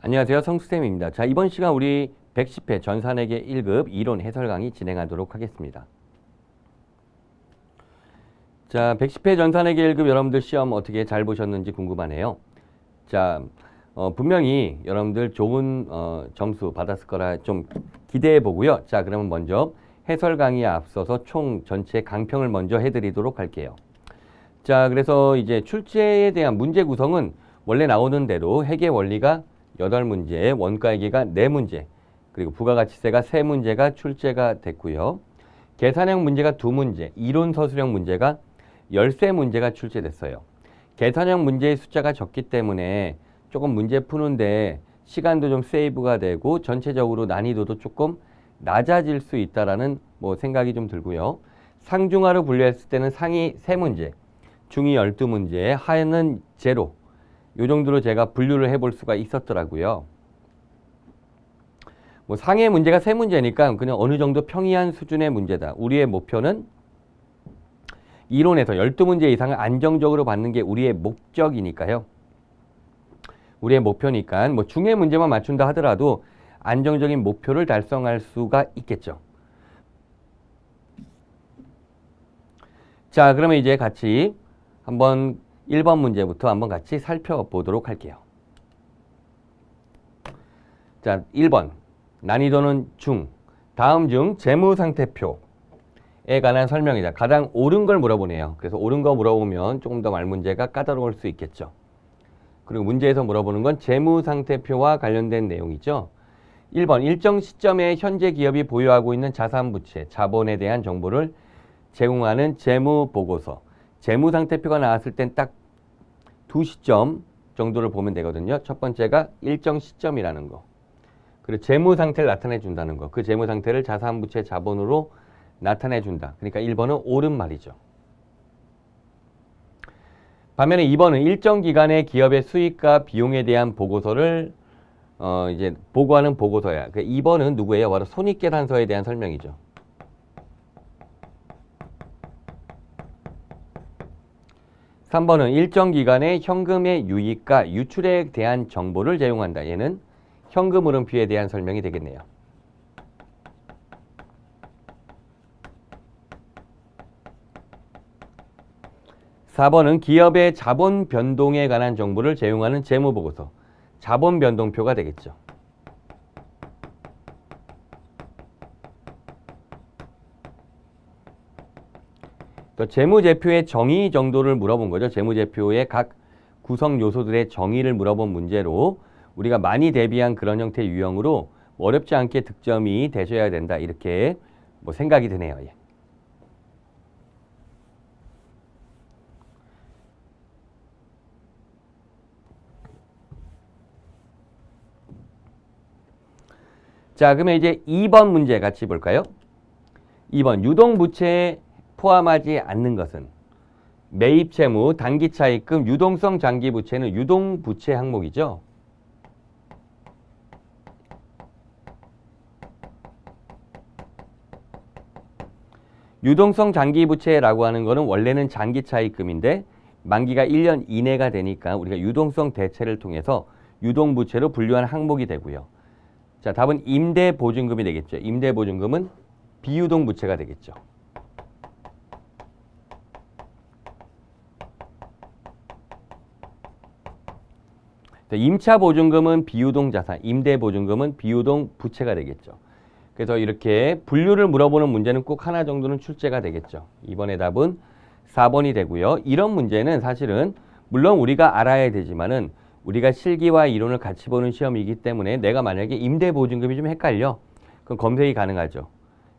안녕하세요. 성수쌤입니다. 자, 이번 시간 우리 110회 전산회계 1급 이론 해설 강의 진행하도록 하겠습니다. 자, 110회 전산회계 1급 여러분들 시험 어떻게 잘 보셨는지 궁금하네요. 자, 분명히 여러분들 좋은 점수 받았을 거라 좀 기대해 보고요. 자, 그러면 먼저 해설 강의에 앞서서 총 전체 강평을 먼저 해드리도록 할게요. 자, 그래서 이제 출제에 대한 문제 구성은 원래 나오는 대로 회계 원리가 8문제, 원가회계가 4문제, 그리고 부가가치세가 3문제가 출제가 됐고요. 계산형 문제가 2문제, 이론 서술형 문제가 13문제가 출제됐어요. 계산형 문제의 숫자가 적기 때문에 조금 문제 푸는데 시간도 좀 세이브가 되고 전체적으로 난이도도 조금 낮아질 수 있다라는 생각이 좀 들고요. 상중하로 분류했을 때는 상위 3문제, 중위 12문제, 하는 0. 요 정도로 제가 분류를 해볼 수가 있었더라고요. 상해 문제가 3문제니까 그냥 어느 정도 평이한 수준의 문제다. 우리의 목표는 이론에서 12문제 이상을 안정적으로 받는 게 우리의 목적이니까요. 우리의 목표니까 중해 문제만 맞춘다 하더라도 안정적인 목표를 달성할 수가 있겠죠. 자, 그러면 이제 같이 한번 1번 문제부터 한번 같이 살펴보도록 할게요. 자, 1번. 난이도는 중. 다음 중 재무상태표에 관한 설명이다. 가장 옳은 걸 물어보네요. 그래서 옳은 거 물어보면 조금 더 말 문제가 까다로울 수 있겠죠. 그리고 문제에서 물어보는 건 재무상태표와 관련된 내용이죠. 1번. 일정 시점에 현재 기업이 보유하고 있는 자산 부채, 자본에 대한 정보를 제공하는 재무보고서. 재무상태표가 나왔을 땐 딱 두 시점 정도를 보면 되거든요. 첫 번째가 일정 시점이라는 거. 그리고 재무상태를 나타내 준다는 거. 그 재무상태를 자산부채 자본으로 나타내 준다. 그러니까 1번은 옳은 말이죠. 반면에 2번은 일정 기간의 기업의 수익과 비용에 대한 보고서를 이제 보고하는 보고서야. 2번은 누구예요? 바로 손익계산서에 대한 설명이죠. 3번은 일정 기간의 현금의 유입과 유출에 대한 정보를 제공한다. 얘는 현금 흐름표에 대한 설명이 되겠네요. 4번은 기업의 자본 변동에 관한 정보를 제공하는 재무보고서, 자본 변동표가 되겠죠. 또 재무제표의 정의 정도를 물어본 거죠. 재무제표의 각 구성 요소들의 정의를 물어본 문제로 우리가 많이 대비한 그런 형태의 유형으로 어렵지 않게 득점이 되셔야 된다. 이렇게 생각이 드네요. 예. 자, 그러면 이제 2번 문제 같이 볼까요? 2번 유동부채에 포함하지 않는 것은 매입채무, 단기차입금, 유동성 장기부채는 유동부채 항목이죠. 유동성 장기부채라고 하는 거는 원래는 장기차입금인데 만기가 1년 이내가 되니까 우리가 유동성 대체를 통해서 유동부채로 분류한 항목이 되고요. 자, 답은 임대보증금이 되겠죠. 임대보증금은 비유동부채가 되겠죠. 임차보증금은 비유동자산, 임대보증금은 비유동부채가 되겠죠. 그래서 이렇게 분류를 물어보는 문제는 꼭 하나 정도는 출제가 되겠죠. 이번에 답은 4번이 되고요. 이런 문제는 사실은 물론 우리가 알아야 되지만은 우리가 실기와 이론을 같이 보는 시험이기 때문에 내가 만약에 임대보증금이 좀 헷갈려. 그럼 검색이 가능하죠.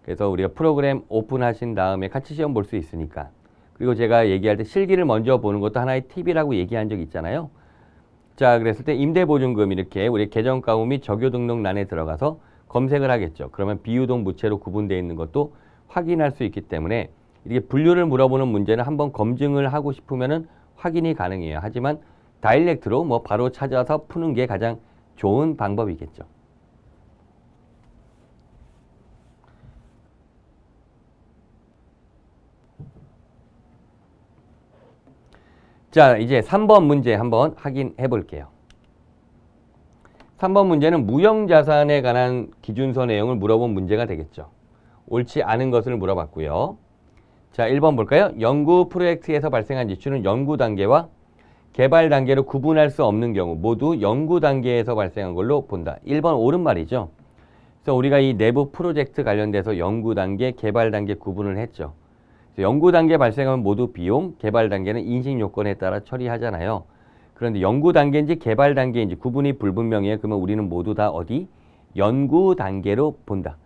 그래서 우리가 프로그램 오픈하신 다음에 같이 시험 볼 수 있으니까. 그리고 제가 얘기할 때 실기를 먼저 보는 것도 하나의 팁이라고 얘기한 적 있잖아요. 자, 그랬을 때 임대보증금 이렇게 우리 계정가구 및 적요등록란에 들어가서 검색을 하겠죠. 그러면 비유동 부채로 구분되어 있는 것도 확인할 수 있기 때문에 이렇게 분류를 물어보는 문제는 한번 검증을 하고 싶으면은 확인이 가능해요. 하지만 다이렉트로 바로 찾아서 푸는 게 가장 좋은 방법이겠죠. 자, 이제 3번 문제 한번 확인해 볼게요. 3번 문제는 무형자산에 관한 기준서 내용을 물어본 문제가 되겠죠. 옳지 않은 것을 물어봤고요. 자, 1번 볼까요? 연구 프로젝트에서 발생한 지출은 연구 단계와 개발 단계로 구분할 수 없는 경우 모두 연구 단계에서 발생한 걸로 본다. 1번 옳은 말이죠. 그래서 우리가 이 내부 프로젝트 관련돼서 연구 단계, 개발 단계 구분을 했죠. 연구 단계 발생하면 모두 비용, 개발 단계는 인식 요건에 따라 처리하잖아요. 그런데 연구 단계인지 개발 단계인지 구분이 불분명해요. 그러면 우리는 모두 다 어디? 연구 단계로 본다.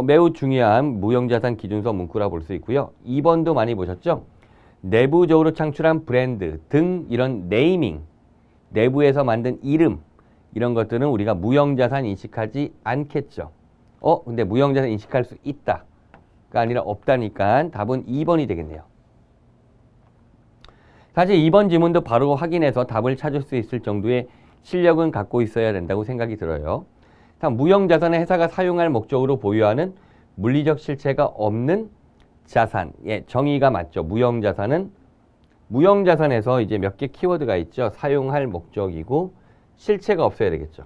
매우 중요한 무형자산 기준서 문구라 볼 수 있고요. 2번도 많이 보셨죠? 내부적으로 창출한 브랜드 등 이런 네이밍, 내부에서 만든 이름 이런 것들은 우리가 무형자산 인식하지 않겠죠. 근데 무형자산 인식할 수 있다가 아니라 없다니까 답은 2번이 되겠네요. 사실 2번 지문도 바로 확인해서 답을 찾을 수 있을 정도의 실력은 갖고 있어야 된다고 생각이 들어요. 다음, 무형자산은 회사가 사용할 목적으로 보유하는 물리적 실체가 없는 자산. 예, 정의가 맞죠. 무형자산에서 이제 몇 개 키워드가 있죠. 사용할 목적이고 실체가 없어야 되겠죠.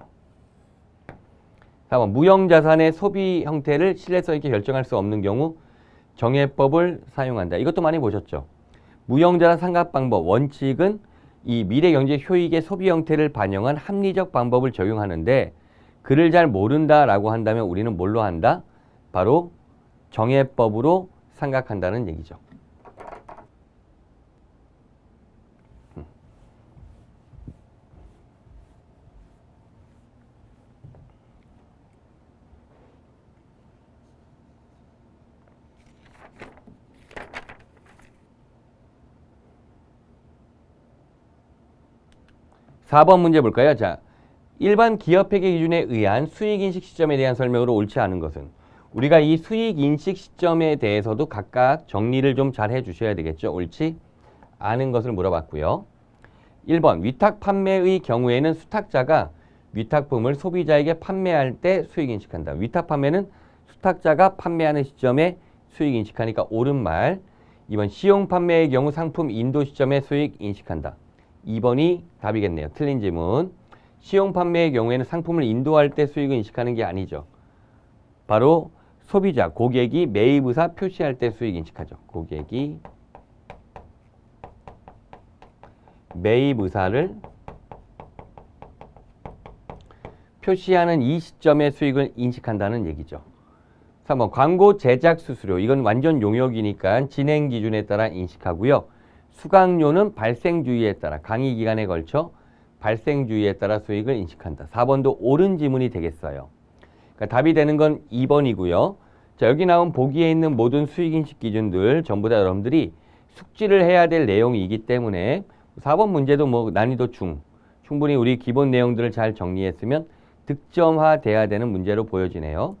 다음, 무형자산의 소비 형태를 신뢰성 있게 결정할 수 없는 경우 정해법을 사용한다. 이것도 많이 보셨죠. 무형자산 상각 방법 원칙은 이 미래 경제 효익의 소비 형태를 반영한 합리적 방법을 적용하는데 그를 잘 모른다라고 한다면 우리는 뭘로 한다? 바로 정해법으로 생각한다는 얘기죠. (4번) 문제 볼까요? 자, 일반 기업회계 기준에 의한 수익인식 시점에 대한 설명으로 옳지 않은 것은 우리가 이 수익인식 시점에 대해서도 각각 정리를 좀 잘 해주셔야 되겠죠. 옳지 않은 것을 물어봤고요. 1번 위탁 판매의 경우에는 수탁자가 위탁품을 소비자에게 판매할 때 수익인식한다. 위탁 판매는 수탁자가 판매하는 시점에 수익인식하니까 옳은 말. 2번 시용 판매의 경우 상품 인도 시점에 수익인식한다. 2번이 답이겠네요. 틀린 질문. 시용 판매의 경우에는 상품을 인도할 때 수익을 인식하는 게 아니죠. 바로 소비자, 고객이 매입 의사 표시할 때 수익 인식하죠. 고객이 매입 의사를 표시하는 이 시점에 수익을 인식한다는 얘기죠. 3번 광고 제작 수수료. 이건 완전 용역이니까 진행 기준에 따라 인식하고요. 수강료는 발생 주의에 따라 강의 기간에 걸쳐 발생 주의에 따라 수익을 인식한다. 4번도 옳은 지문이 되겠어요. 그러니까 답이 되는 건 2번이고요. 자, 여기 나온 보기에 있는 모든 수익인식 기준들 전부 다 여러분들이 숙지를 해야 될 내용이기 때문에 4번 문제도 뭐 난이도 중, 충분히 우리 기본 내용들을 잘 정리했으면 득점화 돼야 되는 문제로 보여지네요.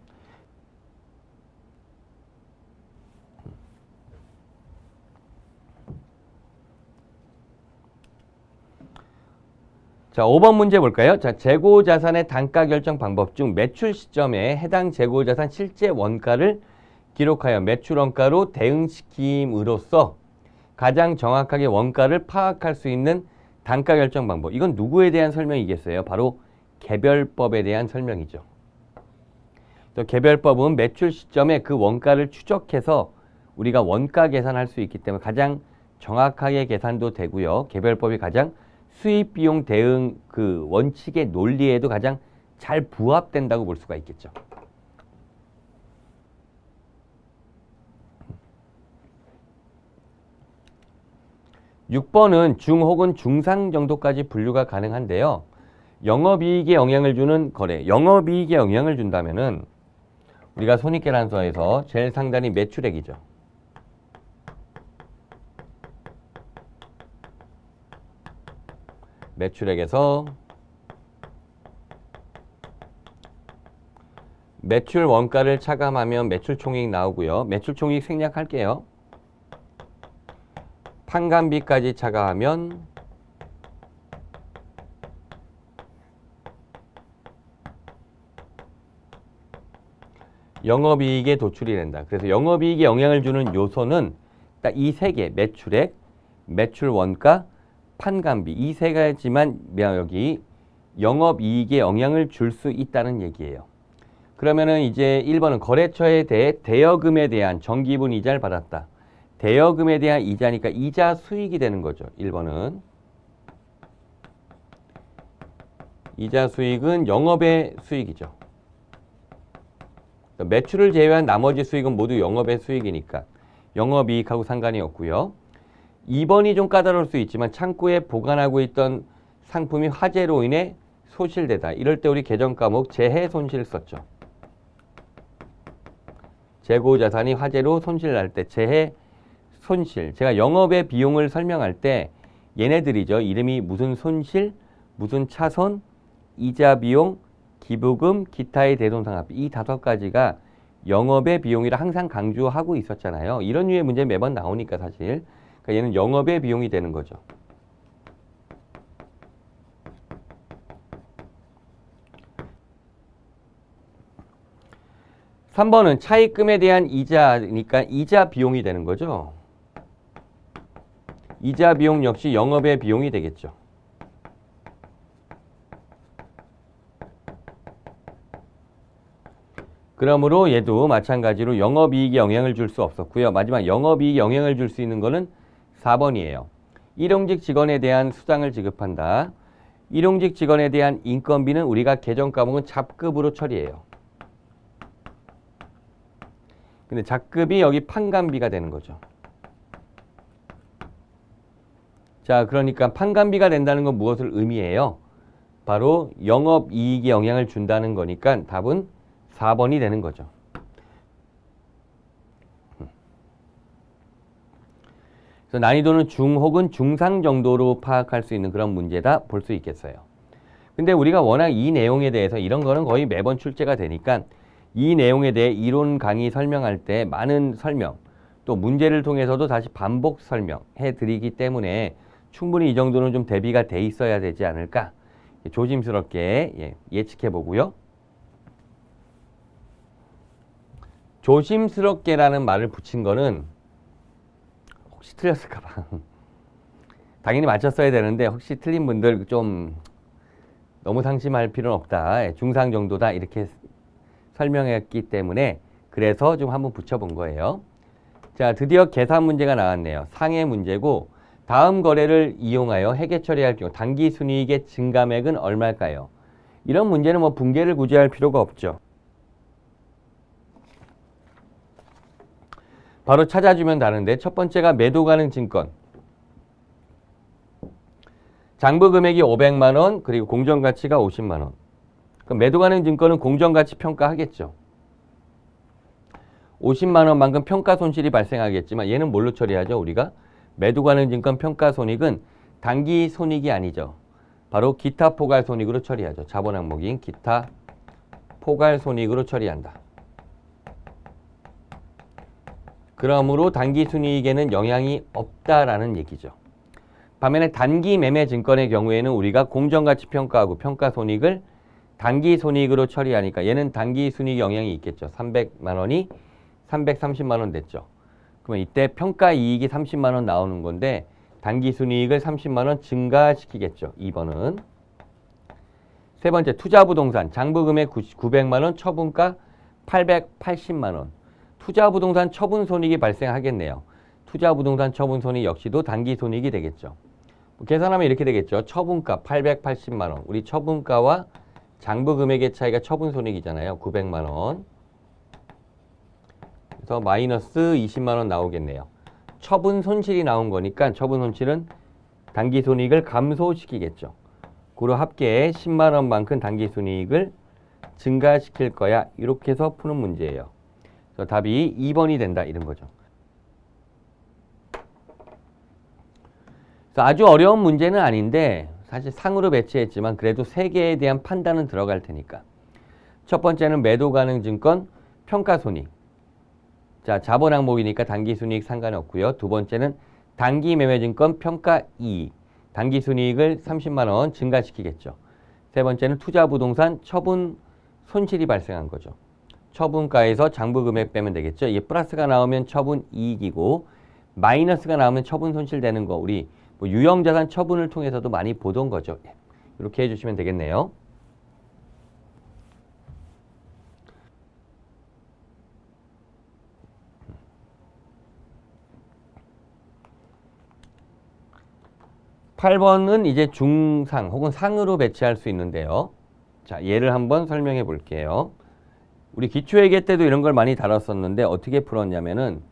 자, 5번 문제 볼까요? 자, 재고자산의 단가 결정 방법 중 매출 시점에 해당 재고자산 실제 원가를 기록하여 매출 원가로 대응시킴으로써 가장 정확하게 원가를 파악할 수 있는 단가 결정 방법. 이건 누구에 대한 설명이겠어요? 바로 개별법에 대한 설명이죠. 또 개별법은 매출 시점에 그 원가를 추적해서 우리가 원가 계산할 수 있기 때문에 가장 정확하게 계산도 되고요. 개별법이 가장 수입 비용 대응 그 원칙의 논리에도 가장 잘 부합된다고 볼 수가 있겠죠. (6번은) 중 혹은 중상 정도까지 분류가 가능한데요. 영업이익에 영향을 주는 거래. 영업이익에 영향을 준다면은 우리가 손익계산서에서 제일 상단이 매출액이죠. 매출액에서 매출 원가를 차감하면 매출총익 나오고요. 매출총익 생략할게요. 판관비까지 차감하면 영업이익에 도출이 된다. 그래서 영업이익에 영향을 주는 요소는 딱 이 세 개, 매출액, 매출원가, 판관비 이 세 가지만 여기 영업이익에 영향을 줄 수 있다는 얘기예요. 그러면은 이제 1번은 거래처에 대해 대여금에 대한 정기분 이자를 받았다. 대여금에 대한 이자니까 이자 수익이 되는 거죠. 1번은. 이자 수익은 영업의 수익이죠. 매출을 제외한 나머지 수익은 모두 영업의 수익이니까 영업이익하고 상관이 없고요. 2번이 좀 까다로울 수 있지만 창고에 보관하고 있던 상품이 화재로 인해 소실되다. 이럴 때 우리 계정 과목 재해 손실 썼죠. 재고 자산이 화재로 손실 날 때 재해 손실. 제가 영업의 비용을 설명할 때 얘네들이죠. 이름이 무슨 손실, 무슨 차손, 이자 비용, 기부금, 기타의 대손상합. 이 5가지가 영업의 비용이라 항상 강조하고 있었잖아요. 이런 류의 문제 매번 나오니까 사실. 그러니까 얘는 영업의 비용이 되는 거죠. (3번은) 차입금에 대한 이자니까 이자 비용이 되는 거죠. 이자 비용 역시 영업의 비용이 되겠죠. 그러므로 얘도 마찬가지로 영업이익에 영향을 줄 수 없었고요. 마지막 영업이익에 영향을 줄 수 있는 거는 4번이에요. 일용직 직원에 대한 수당을 지급한다. 일용직 직원에 대한 인건비는 우리가 계정 과목은 잡급으로 처리해요. 근데 잡급이 여기 판관비가 되는 거죠. 자, 그러니까 판관비가 된다는 건 무엇을 의미해요? 바로 영업이익에 영향을 준다는 거니까 답은 4번이 되는 거죠. 그래서 난이도는 중 혹은 중상 정도로 파악할 수 있는 그런 문제다 볼 수 있겠어요. 근데 우리가 워낙 이 내용에 대해서 이런 거는 거의 매번 출제가 되니까 이 내용에 대해 이론 강의 설명할 때 많은 설명, 또 문제를 통해서도 다시 반복 설명해 드리기 때문에 충분히 이 정도는 좀 대비가 돼 있어야 되지 않을까 조심스럽게 예측해 보고요. 조심스럽게라는 말을 붙인 거는 혹시 틀렸을까 봐. 당연히 맞췄어야 되는데 혹시 틀린 분들 좀 너무 상심할 필요는 없다. 중상 정도다 이렇게 설명했기 때문에 그래서 좀 한번 붙여본 거예요. 자, 드디어 계산 문제가 나왔네요. 상해 문제고 다음 거래를 이용하여 회계 처리할 경우 단기 순이익의 증감액은 얼마일까요? 이런 문제는 뭐 분계를 구제할 필요가 없죠. 바로 찾아주면 다른데 첫 번째가 매도 가능 증권. 장부 금액이 500만 원 그리고 공정가치가 50만 원. 그럼 매도 가능 증권은 공정가치 평가하겠죠. 50만 원만큼 평가 손실이 발생하겠지만 얘는 뭘로 처리하죠? 우리가 매도 가능 증권 평가 손익은 단기 손익이 아니죠. 바로 기타 포괄 손익으로 처리하죠. 자본 항목인 기타 포괄 손익으로 처리한다. 그러므로 단기 순이익에는 영향이 없다라는 얘기죠. 반면에 단기 매매 증권의 경우에는 우리가 공정가치 평가하고 평가 손익을 단기 손익으로 처리하니까 얘는 단기 순이익 영향이 있겠죠. 300만 원이 330만 원 됐죠. 그러면 이때 평가 이익이 30만 원 나오는 건데 단기 순이익을 30만 원 증가시키겠죠. 2번은. 세 번째 투자부동산 장부금액 900만 원 처분가 880만 원. 투자부동산 처분 손익이 발생하겠네요. 투자부동산 처분 손익 역시도 단기 손익이 되겠죠. 계산하면 이렇게 되겠죠. 처분가 880만 원. 우리 처분가와 장부금액의 차이가 처분 손익이잖아요. 900만 원. 그래서 마이너스 20만 원 나오겠네요. 처분 손실이 나온 거니까 처분 손실은 단기 손익을 감소시키겠죠. 그로 합계 10만 원만큼 단기 손익을 증가시킬 거야. 이렇게 해서 푸는 문제예요. 그래서 답이 2번이 된다 이런 거죠. 그래서 아주 어려운 문제는 아닌데 사실 상으로 배치했지만 그래도 3개에 대한 판단은 들어갈 테니까. 첫 번째는 매도 가능 증권 평가 손익. 자, 자본 항목이니까 단기 순이익 상관없고요. 두 번째는 단기 매매 증권 평가 이익. 단기 순이익을 30만 원 증가시키겠죠. 세 번째는 투자 부동산 처분 손실이 발생한 거죠. 처분가에서 장부 금액 빼면 되겠죠. 이게 플러스가 나오면 처분 이익이고 마이너스가 나오면 처분 손실 되는 거 우리 뭐 유형자산 처분을 통해서도 많이 보던 거죠. 이렇게 해주시면 되겠네요. (8번은) 이제 중상 혹은 상으로 배치할 수 있는데요. 자, 예를 한번 설명해 볼게요. 우리 기초회계 때도 이런 걸 많이 다뤘었는데 어떻게 풀었냐면은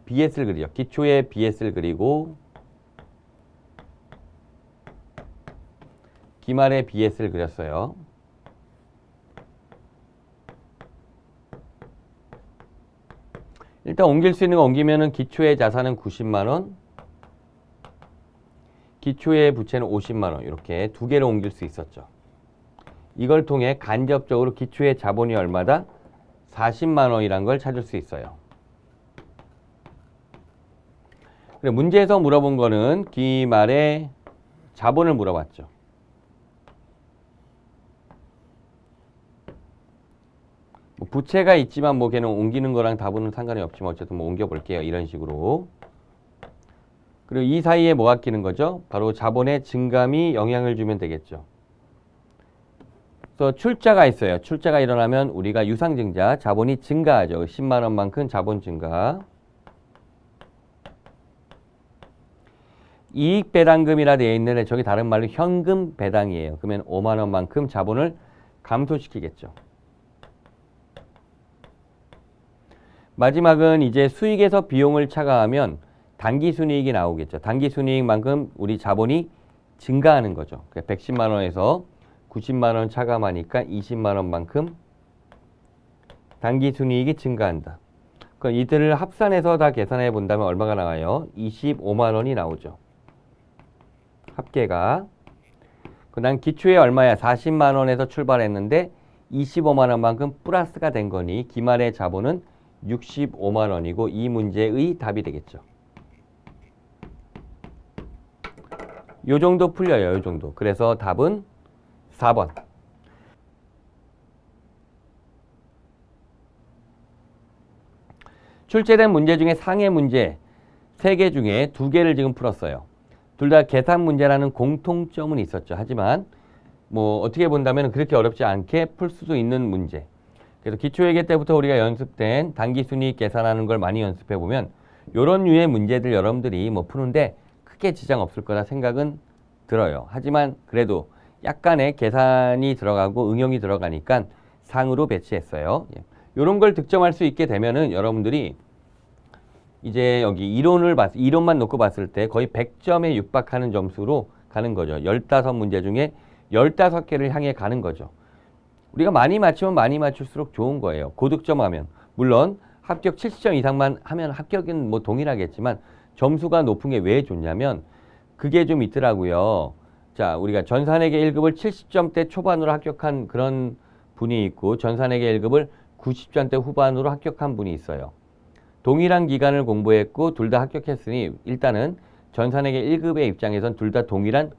BS를 그리죠. 기초에 BS를 그리고 기말에 BS를 그렸어요. 일단 옮길 수 있는 거 옮기면은 기초의 자산은 90만 원, 기초의 부채는 50만 원 이렇게 두 개를 옮길 수 있었죠. 이걸 통해 간접적으로 기초의 자본이 얼마다? 40만 원이란 걸 찾을 수 있어요. 그래, 문제에서 물어본 거는 기말의 자본을 물어봤죠. 뭐 부채가 있지만 뭐 걔는 옮기는 거랑 답은 상관이 없지만 어쨌든 뭐 옮겨볼게요. 이런 식으로. 그리고 이 사이에 뭐가 끼는 거죠? 바로 자본의 증감이 영향을 주면 되겠죠. 그래서 출자가 있어요. 출자가 일어나면 우리가 유상증자, 자본이 증가하죠. 10만 원만큼 자본 증가. 이익 배당금이라 되어 있는데 저기 다른 말로 현금 배당이에요. 그러면 5만 원만큼 자본을 감소시키겠죠. 마지막은 이제 수익에서 비용을 차감하면 단기순이익이 나오겠죠. 단기순이익만큼 우리 자본이 증가하는 거죠. 110만 원에서 90만 원 차감하니까 20만 원만큼 단기순이익이 증가한다. 그럼 이들을 합산해서 다 계산해 본다면 얼마가 나와요? 25만 원이 나오죠. 합계가. 그다음 기초에 얼마야? 40만 원에서 출발했는데 25만 원만큼 플러스가 된 거니 기말의 자본은 65만 원이고 이 문제의 답이 되겠죠. 요 정도 풀려요. 요 정도. 그래서 답은 4번. 출제된 문제 중에 상해 문제 3개 중에 2개를 지금 풀었어요. 둘 다 계산 문제라는 공통점은 있었죠. 하지만 뭐 어떻게 본다면 그렇게 어렵지 않게 풀 수도 있는 문제. 그래서 기초회계 때부터 우리가 연습된 단기순이익 계산하는 걸 많이 연습해 보면 이런 류의 문제들 여러분들이 뭐 푸는데 크게 지장 없을 거라 생각은 들어요. 하지만 그래도 약간의 계산이 들어가고 응용이 들어가니까 상으로 배치했어요. 이런 걸 득점할 수 있게 되면은 여러분들이 이제 여기 이론만 놓고 봤을 때 거의 100점에 육박하는 점수로 가는 거죠. 15문제 중에 15개를 향해 가는 거죠. 우리가 많이 맞추면 많이 맞출수록 좋은 거예요. 고득점하면. 물론 합격 70점 이상만 하면 합격은 뭐 동일하겠지만 점수가 높은 게 왜 좋냐면 그게 좀 있더라고요. 자, 우리가 전산회계 1급을 70점대 초반으로 합격한 그런 분이 있고 전산회계 1급을 90점대 후반으로 합격한 분이 있어요. 동일한 기간을 공부했고 둘 다 합격했으니 일단은 전산회계 1급의 입장에선 둘 다 동일한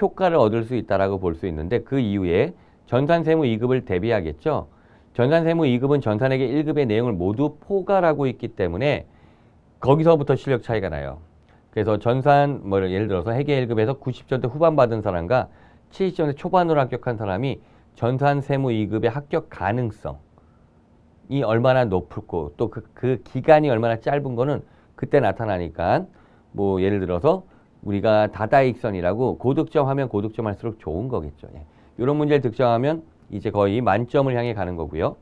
효과를 얻을 수 있다라고 볼 수 있는데 그 이후에 전산세무 2급을 대비하겠죠. 전산세무 2급은 전산회계 1급의 내용을 모두 포괄하고 있기 때문에 거기서부터 실력 차이가 나요. 그래서 예를 들어서 회계 1급에서 90점대 후반 받은 사람과 70점대 초반으로 합격한 사람이 전산세무 2급의 합격 가능성이 얼마나 높을고 또 그 기간이 얼마나 짧은 거는 그때 나타나니까 뭐 예를 들어서 우리가 다다익선이라고 고득점 하면 고득점 할수록 좋은 거겠죠. 이런 문제를 득점하면 이제 거의 만점을 향해 가는 거고요.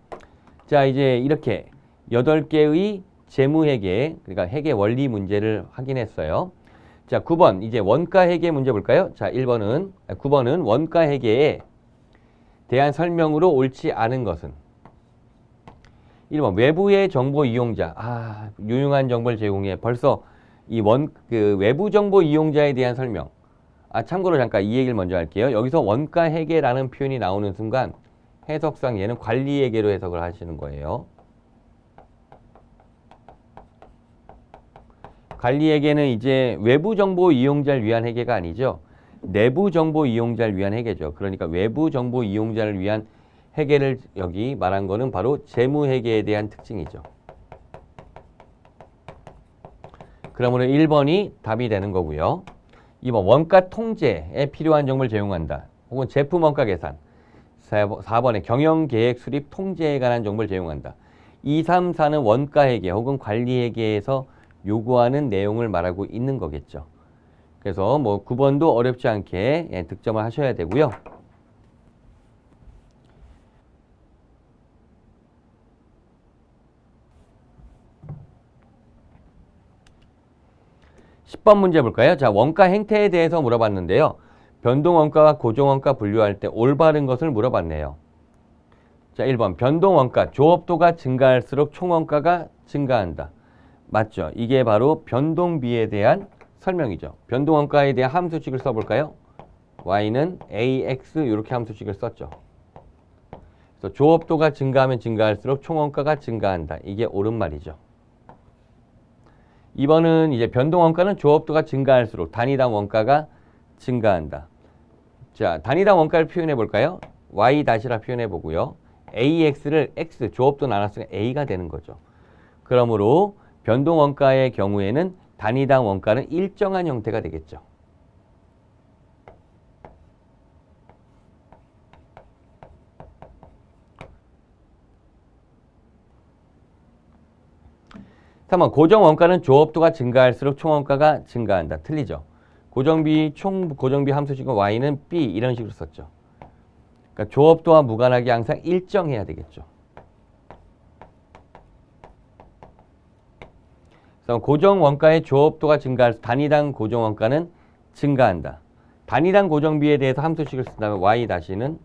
자, 이제 이렇게 8개의 재무회계, 그러니까 회계 원리 문제를 확인했어요. 자, 9번 이제 원가회계 문제 볼까요? 자, 9번은 원가회계에 대한 설명으로 옳지 않은 것은 1번 외부의 정보 이용자. 유용한 정보를 제공해. 벌써 이 외부 정보 이용자에 대한 설명. 참고로 잠깐 이 얘기를 먼저 할게요. 여기서 원가회계라는 표현이 나오는 순간 해석상 얘는 관리회계로 해석을 하시는 거예요. 관리회계는 이제 외부 정보 이용자를 위한 회계가 아니죠. 내부 정보 이용자를 위한 회계죠. 그러니까 외부 정보 이용자를 위한 회계를 여기 말한 거는 바로 재무회계에 대한 특징이죠. 그러므로 1번이 답이 되는 거고요. 2번 원가 통제에 필요한 정보를 제공한다. 혹은 제품 원가 계산. 4번에 경영계획 수립 통제에 관한 정보를 제공한다. 2, 3, 4는 원가회계 혹은 관리회계에서 요구하는 내용을 말하고 있는 거겠죠. 그래서 뭐 9번도 어렵지 않게 득점을 하셔야 되고요. 10번 문제 볼까요? 자, 원가 행태에 대해서 물어봤는데요. 변동원가와 고정원가 분류할 때 올바른 것을 물어봤네요. 자, 1번 변동원가, 조업도가 증가할수록 총원가가 증가한다. 맞죠? 이게 바로 변동비에 대한 설명이죠. 변동원가에 대한 함수식을 써볼까요? y는 ax 이렇게 함수식을 썼죠. 그래서 조업도가 증가하면 증가할수록 총원가가 증가한다. 이게 옳은 말이죠. 2번은 이제 변동원가는 조업도가 증가할수록 단위당 원가가 증가한다. 자, 단위당 원가를 표현해 볼까요? y-라 표현해 보고요. ax를 x, 조업도 나눴으니까 a가 되는 거죠. 그러므로 변동원가의 경우에는 단위당 원가는 일정한 형태가 되겠죠. 한번 고정원가는 조업도가 증가할수록 총원가가 증가한다. 틀리죠. 고정비, 고정비 함수식은 y는 b 이런 식으로 썼죠. 그러니까 조업도와 무관하게 항상 일정해야 되겠죠. 그래서 고정원가의 조업도가 증가할수록 단위당 고정원가는 증가한다. 단위당 고정비에 대해서 함수식을 쓴다면 y-는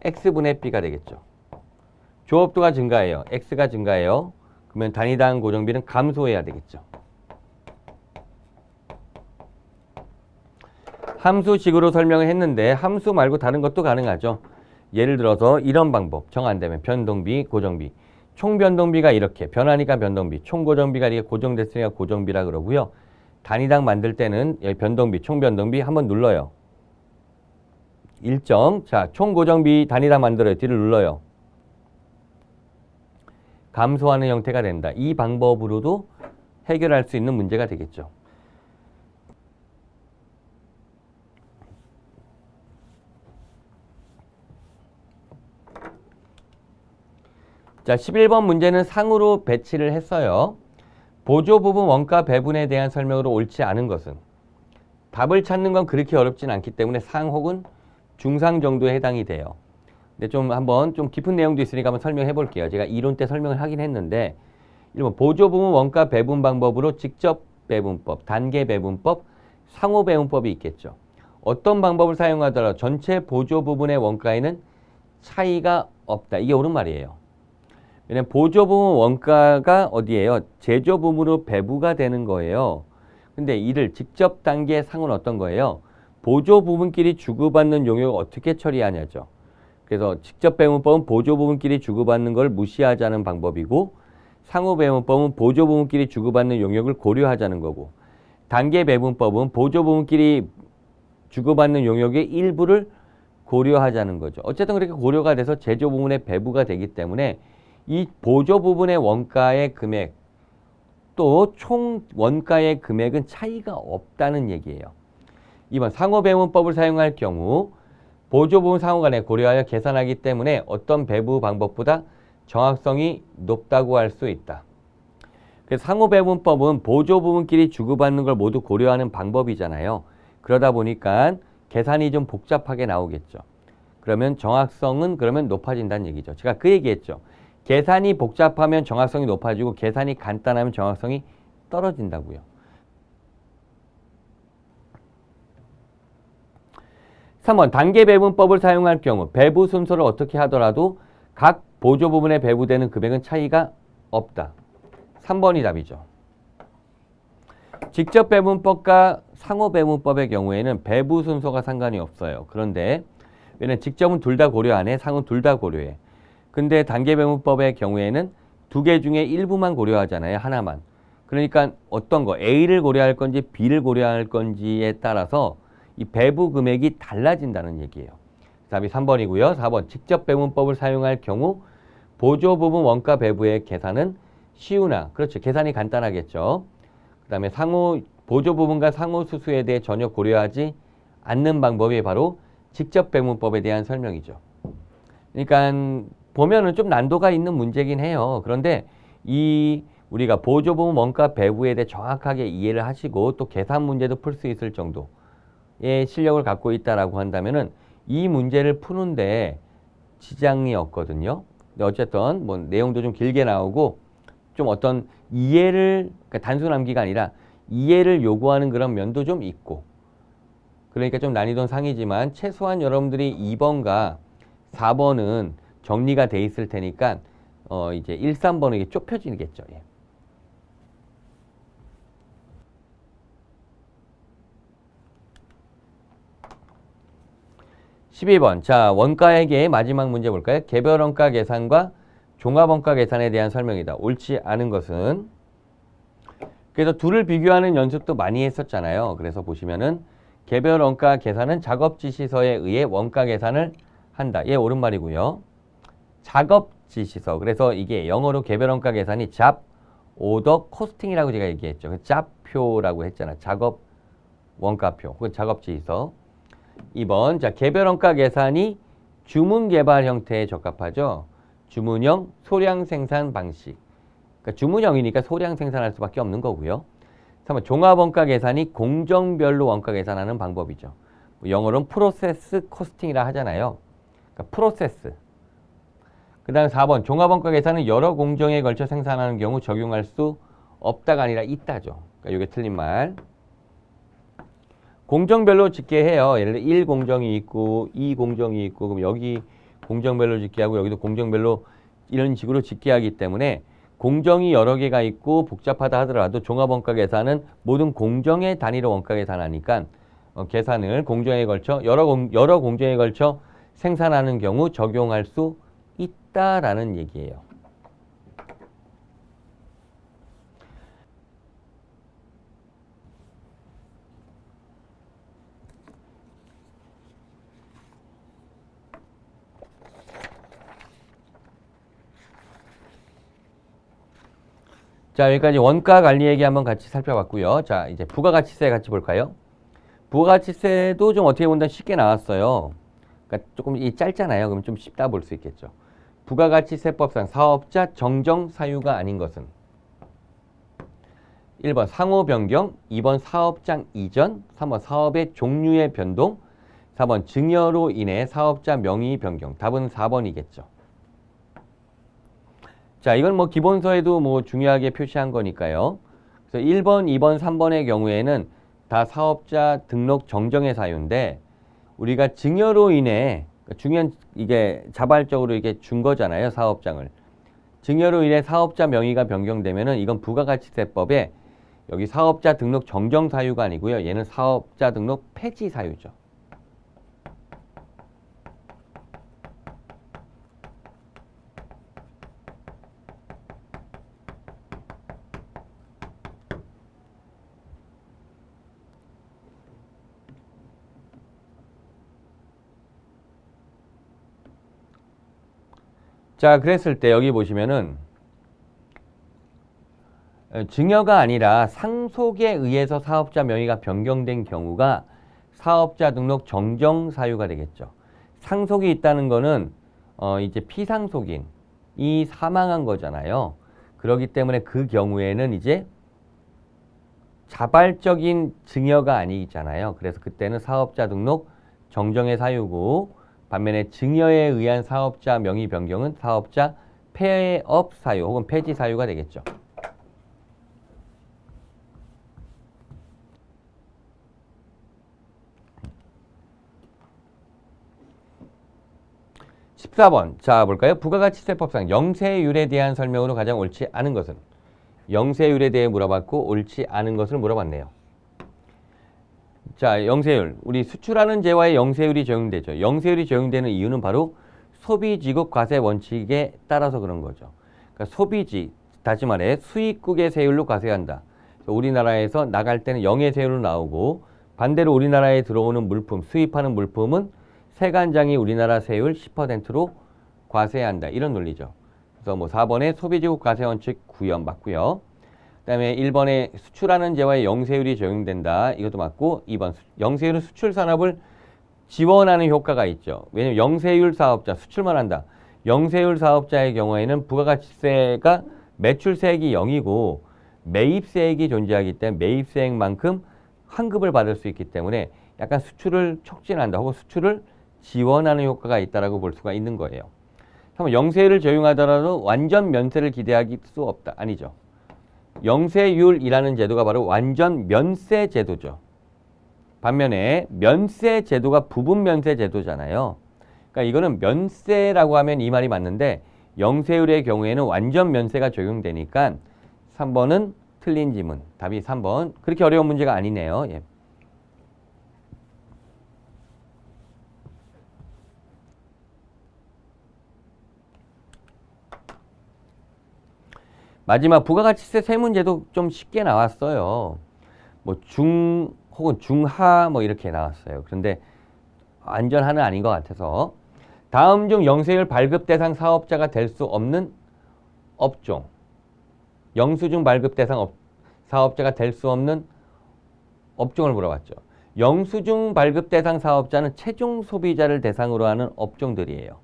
x분의 b가 되겠죠. 조업도가 증가해요. x가 증가해요. 그러면 단위당 고정비는 감소해야 되겠죠. 함수식으로 설명을 했는데 함수 말고 다른 것도 가능하죠. 예를 들어서 이런 방법, 정 안 되면 변동비, 고정비. 총변동비가 이렇게, 변하니까 변동비, 총고정비가 이렇게 고정됐으니까 고정비라 그러고요. 단위당 만들 때는 변동비, 총변동비 한번 눌러요. 1점. 자, 총고정비 단위당 만들어요. 뒤를 눌러요. 감소하는 형태가 된다. 이 방법으로도 해결할 수 있는 문제가 되겠죠. 자, 11번 문제는 상으로 배치를 했어요. 보조 부분 원가 배분에 대한 설명으로 옳지 않은 것은 답을 찾는 건 그렇게 어렵진 않기 때문에 상 혹은 중상 정도에 해당이 돼요. 근데 좀 한번 좀 깊은 내용도 있으니까 한번 설명해 볼게요. 제가 이론 때 설명을 하긴 했는데 1번 보조 부분 원가 배분 방법으로 직접 배분법, 단계 배분법, 상호 배분법이 있겠죠. 어떤 방법을 사용하더라도 전체 보조 부분의 원가에는 차이가 없다. 이게 옳은 말이에요. 왜냐면 보조 부분 원가가 어디예요? 제조 부분으로 배부가 되는 거예요. 근데 이를 직접 단계 상호는 어떤 거예요? 보조 부분끼리 주고받는 용역을 어떻게 처리하냐죠. 그래서 직접 배분법은 보조 부분끼리 주고받는 걸 무시하자는 방법이고 상호 배분법은 보조 부분끼리 주고받는 용역을 고려하자는 거고 단계 배분법은 보조 부분끼리 주고받는 용역의 일부를 고려하자는 거죠. 어쨌든 그렇게 고려가 돼서 제조 부분의 배부가 되기 때문에 이 보조 부분의 원가의 금액 또 총 원가의 금액은 차이가 없다는 얘기예요. 2번 상호 배분법을 사용할 경우 보조 부분 상호 간에 고려하여 계산하기 때문에 어떤 배부 방법보다 정확성이 높다고 할 수 있다. 그래서 상호 배분법은 보조 부분끼리 주고받는 걸 모두 고려하는 방법이잖아요. 그러다 보니까 계산이 좀 복잡하게 나오겠죠. 그러면 정확성은 그러면 높아진다는 얘기죠. 제가 그 얘기했죠. 계산이 복잡하면 정확성이 높아지고 계산이 간단하면 정확성이 떨어진다고요. 3번 단계 배분법을 사용할 경우 배부 순서를 어떻게 하더라도 각 보조 부분에 배부되는 금액은 차이가 없다. 3번이 답이죠. 직접 배분법과 상호 배분법의 경우에는 배부 순서가 상관이 없어요. 그런데 왜냐면 직접은 둘 다 고려하네, 상호는 둘 다 고려해. 근데 단계 배분법의 경우에는 두 개 중에 일부만 고려하잖아요. 하나만. 그러니까 어떤 거 A를 고려할 건지 B를 고려할 건지에 따라서 이 배부 금액이 달라진다는 얘기예요. 답이 3번이고요. 4번 직접 배분법을 사용할 경우 보조 부분 원가 배부의 계산은 쉬우나 그렇죠. 계산이 간단하겠죠. 그 다음에 상호 보조 부분과 상호 수수에 대해 전혀 고려하지 않는 방법이 바로 직접 배분법에 대한 설명이죠. 그러니까 보면은 좀 난도가 있는 문제긴 해요. 그런데 이 우리가 보조 부분 원가 배분에 대해 정확하게 이해를 하시고 또 계산 문제도 풀 수 있을 정도의 실력을 갖고 있다라고 한다면은 이 문제를 푸는데 지장이 없거든요. 근데 어쨌든 뭐 내용도 좀 길게 나오고 좀 어떤 이해를 그러니까 단순 암기가 아니라 이해를 요구하는 그런 면도 좀 있고 그러니까 좀 난이도는 상이지만 최소한 여러분들이 2번과 4번은 정리가 돼 있을 테니까 이제 1, 3번은 이게 좁혀지겠죠. 예. 12번. 자, 원가액의 마지막 문제 볼까요? 개별 원가 계산과 종합 원가 계산에 대한 설명이다. 옳지 않은 것은 그래서 둘을 비교하는 연습도 많이 했었잖아요. 그래서 보시면은 개별 원가 계산은 작업 지시서에 의해 원가 계산을 한다. 예, 옳은 말이고요. 작업 지시서. 그래서 이게 영어로 개별 원가 계산이 잡, 오더, 코스팅이라고 제가 얘기했죠. 잡표라고 했잖아. 작업 원가표. 그 작업 지시서. 2번. 자, 개별 원가 계산이 주문 개발 형태에 적합하죠. 주문형 소량 생산 방식. 그러니까 주문형이니까 소량 생산할 수밖에 없는 거고요. 3번. 종합 원가 계산이 공정별로 원가 계산하는 방법이죠. 영어로는 프로세스 코스팅이라 하잖아요. 그러니까 프로세스. 그 다음 4번. 종합 원가 계산은 여러 공정에 걸쳐 생산하는 경우 적용할 수 없다가 아니라 있다죠. 그러니까 이게 틀린 말. 공정별로 짓게 해요. 예를 들어 1공정이 있고 2공정이 있고 그럼 여기 공정별로 짓게 하고 여기도 공정별로 이런 식으로 짓게 하기 때문에 공정이 여러 개가 있고 복잡하다 하더라도 종합원가 계산은 모든 공정의 단위로 원가 계산하니까 계산을 공정에 걸쳐 여러 공정에 걸쳐 생산하는 경우 적용할 수 있다라는 얘기예요. 자, 여기까지 원가 관리 얘기 한번 같이 살펴봤고요. 자, 이제 부가가치세 같이 볼까요? 부가가치세도 좀 어떻게 본다면 쉽게 나왔어요. 그러니까 조금 짧잖아요. 그럼 좀 쉽다 볼 수 있겠죠. 부가가치세법상 사업자 정정 사유가 아닌 것은 1번 상호 변경, 2번 사업장 이전, 3번 사업의 종류의 변동, 4번 증여로 인해 사업자 명의 변경. 답은 4번이겠죠. 자, 이건 뭐 기본서에도 뭐 중요하게 표시한 거니까요. 그래서 1번, 2번, 3번의 경우에는 다 사업자 등록 정정의 사유인데 우리가 증여로 인해 중요한 이게 자발적으로 이게 준 거잖아요. 사업장을. 증여로 인해 사업자 명의가 변경되면은 이건 부가가치세법에 여기 사업자 등록 정정 사유가 아니고요. 얘는 사업자 등록 폐지 사유죠. 자, 그랬을 때 여기 보시면은 증여가 아니라 상속에 의해서 사업자 명의가 변경된 경우가 사업자 등록 정정 사유가 되겠죠. 상속이 있다는 거는 이제 피상속인이 사망한 거잖아요. 그렇기 때문에 그 경우에는 이제 자발적인 증여가 아니잖아요. 그래서 그때는 사업자 등록 정정의 사유고 반면에 증여에 의한 사업자 명의 변경은 사업자 폐업 사유 혹은 폐지 사유가 되겠죠. (14번) 자 볼까요? 부가가치세법상 영세율에 대한 설명으로 가장 옳지 않은 것은 영세율에 대해 물어봤고 옳지 않은 것을 물어봤네요. 자, 영세율. 우리 수출하는 재화의 영세율이 적용되죠. 영세율이 적용되는 이유는 바로 소비지급 과세 원칙에 따라서 그런 거죠. 그러니까 소비지, 다시 말해 수입국의 세율로 과세한다. 우리나라에서 나갈 때는 영의 세율로 나오고 반대로 우리나라에 들어오는 물품, 수입하는 물품은 세관장이 우리나라 세율 10%로 과세한다. 이런 논리죠. 그래서 뭐 4번에 소비지급 과세 원칙 구현 맞고요. 그다음에 1번에 수출하는 재화의 영세율이 적용된다. 이것도 맞고 2번 영세율은 수출 산업을 지원하는 효과가 있죠. 왜냐면 영세율 사업자, 수출만 한다. 영세율 사업자의 경우에는 부가가치세가 매출세액이 0이고 매입세액이 존재하기 때문에 매입세액만큼 환급을 받을 수 있기 때문에 약간 수출을 촉진한다 혹은 수출을 지원하는 효과가 있다라고 볼 수가 있는 거예요. 영세율을 적용하더라도 완전 면세를 기대할 수 없다. 아니죠. 영세율이라는 제도가 바로 완전 면세 제도죠. 반면에 면세 제도가 부분 면세 제도잖아요. 그러니까 이거는 면세라고 하면 이 말이 맞는데 영세율의 경우에는 완전 면세가 적용되니까 3번은 틀린 지문. 답이 3번. 그렇게 어려운 문제가 아니네요. 예. 마지막 부가가치세 세 문제도 좀 쉽게 나왔어요. 뭐 중 혹은 중하 뭐 이렇게 나왔어요. 그런데 완전 하는 아닌 것 같아서 다음 중 영세율 발급 대상 사업자가 될 수 없는 업종. 영수증 발급 대상 사업자가 될 수 없는 업종을 물어봤죠. 영수증 발급 대상 사업자는 최종 소비자를 대상으로 하는 업종들이에요.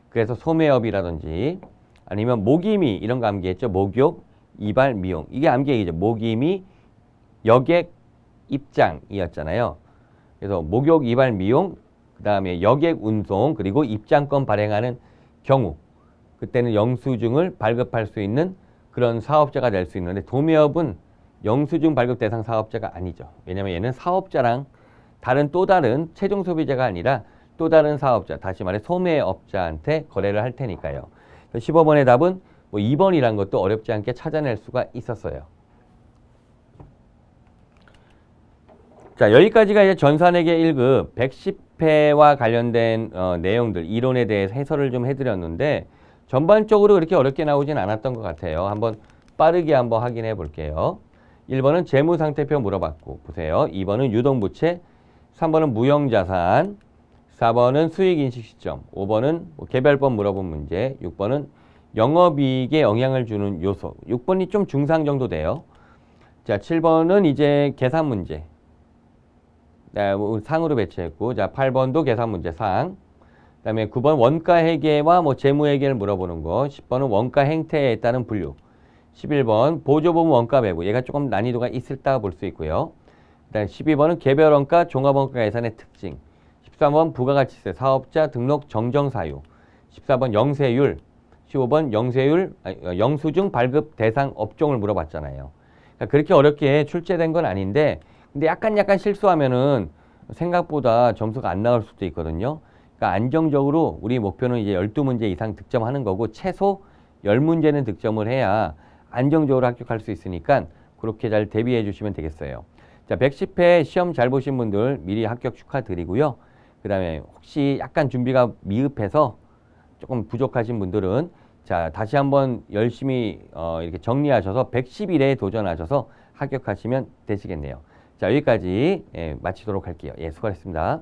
그래서 소매업이라든지 아니면 모기미 이런 거 암기했죠. 목욕, 이발, 미용. 이게 암기얘기죠. 모기미, 여객, 입장이었잖아요. 그래서 목욕, 이발, 미용, 그 다음에 여객 운송, 그리고 입장권 발행하는 경우 그때는 영수증을 발급할 수 있는 그런 사업자가 될 수 있는데 도매업은 영수증 발급 대상 사업자가 아니죠. 왜냐하면 얘는 사업자랑 또 다른 최종 소비자가 아니라 또 다른 사업자, 다시 말해 소매업자한테 거래를 할 테니까요. 15번의 답은 뭐 2번이란 것도 어렵지 않게 찾아낼 수가 있었어요. 자, 여기까지가 이제 전산회계 1급 110회와 관련된 내용들, 이론에 대해서 해설을 좀 해드렸는데 전반적으로 그렇게 어렵게 나오진 않았던 것 같아요. 한번 빠르게 한번 확인해 볼게요. 1번은 재무상태표 물어봤고 보세요. 2번은 유동부채, 3번은 무형자산, 4번은 수익인식 시점, 5번은 개별법 물어본 문제, 6번은 영업이익에 영향을 주는 요소. 6번이 좀 중상 정도 돼요. 자, 7번은 이제 계산 문제. 네, 상으로 배치했고, 자, 8번도 계산 문제 상. 그 다음에 9번 원가 회계와 재무 회계를 물어보는 거. 10번은 원가 행태에 따른 분류. 11번 보조보험 원가 배분. 얘가 조금 난이도가 있을다 볼 수 있고요. 그 다음에 12번은 개별 원가, 종합 원가 계산의 특징. 13번 부가가치세, 사업자 등록 정정 사유. 14번 영세율. 15번 영수증 발급 대상 업종을 물어봤잖아요. 그러니까 그렇게 어렵게 출제된 건 아닌데 근데 약간 실수하면은 생각보다 점수가 안 나올 수도 있거든요. 그러니까 안정적으로 우리 목표는 이제 12문제 이상 득점하는 거고 최소 10문제는 득점을 해야 안정적으로 합격할 수 있으니까 그렇게 잘 대비해 주시면 되겠어요. 자, 110회 시험 잘 보신 분들 미리 합격 축하드리고요. 그 다음에 혹시 약간 준비가 미흡해서 조금 부족하신 분들은 자, 다시 한번 열심히 이렇게 정리하셔서 111회에 도전하셔서 합격하시면 되시겠네요. 자, 여기까지 마치도록 할게요. 예, 수고하셨습니다.